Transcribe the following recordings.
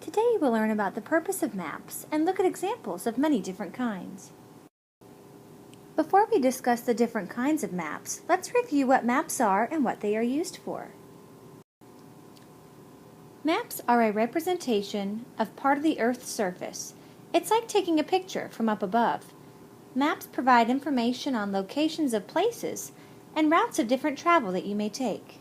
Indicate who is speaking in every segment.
Speaker 1: Today we'll learn about the purpose of maps and look at examples of many different kinds. Before we discuss the different kinds of maps, let's review what maps are and what they are used for. Maps are a representation of part of the Earth's surface. It's like taking a picture from up above. Maps provide information on locations of places and routes of different travel that you may take.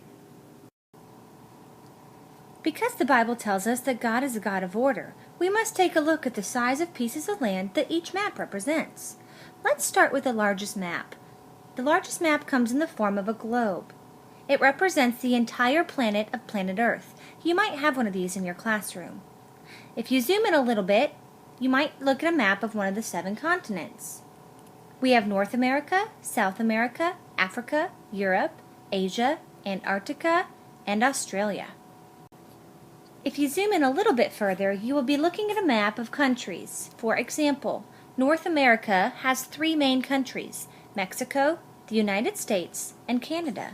Speaker 1: Because the Bible tells us that God is a God of order, we must take a look at the size of pieces of land that each map represents. Let's start with the largest map. The largest map comes in the form of a globe. It represents the entire planet of planet Earth. You might have one of these in your classroom. If you zoom in a little bit, you might look at a map of one of the 7 continents. We have North America, South America, Africa, Europe, Asia, Antarctica, and Australia. If you zoom in a little bit further, you will be looking at a map of countries. For example, North America has 3 main countries: Mexico, the United States, and Canada.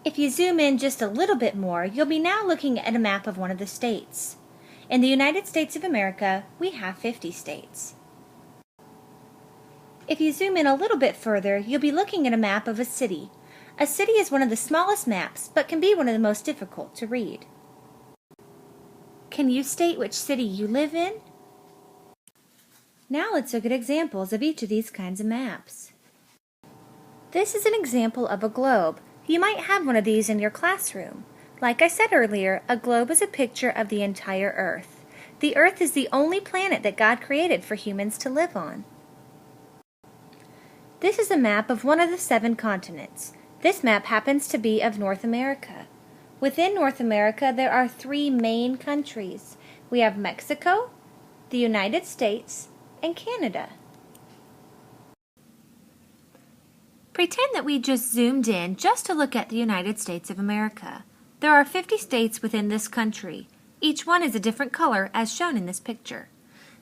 Speaker 1: If you zoom in just a little bit more, you'll be now looking at a map of one of the states. In the United States of America, we have 50 states. If you zoom in a little bit further, you'll be looking at a map of a city. A city is one of the smallest maps, but can be one of the most difficult to read. Can you state which city you live in? Now let's look at examples of each of these kinds of maps. This is an example of a globe. You might have one of these in your classroom. Like I said earlier, a globe is a picture of the entire Earth. The Earth is the only planet that God created for humans to live on. This is a map of one of the 7 continents. This map happens to be of North America. Within North America, there are 3 main countries. We have Mexico, the United States, and Canada. Pretend that we just zoomed in just to look at the United States of America. There are 50 states within this country. Each one is a different color as shown in this picture.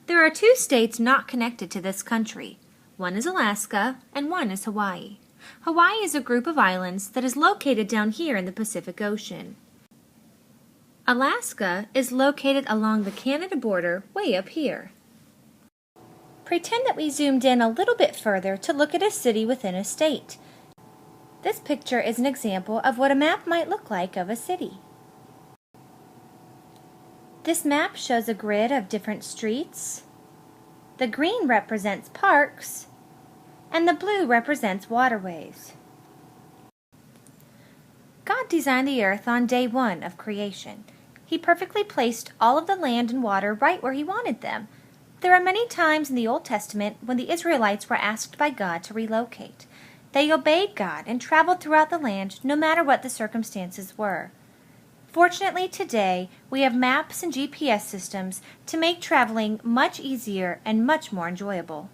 Speaker 1: There are 2 states not connected to this country. One is Alaska and one is Hawaii. Hawaii is a group of islands that is located down here in the Pacific Ocean. Alaska is located along the Canada border way up here. Pretend that we zoomed in a little bit further to look at a city within a state. This picture is an example of what a map might look like of a city. This map shows a grid of different streets. The green represents parks, and the blue represents waterways. God designed the earth on day 1 of creation. He perfectly placed all of the land and water right where He wanted them. There are many times in the Old Testament when the Israelites were asked by God to relocate. They obeyed God and traveled throughout the land no matter what the circumstances were. Fortunately, today we have maps and GPS systems to make traveling much easier and much more enjoyable.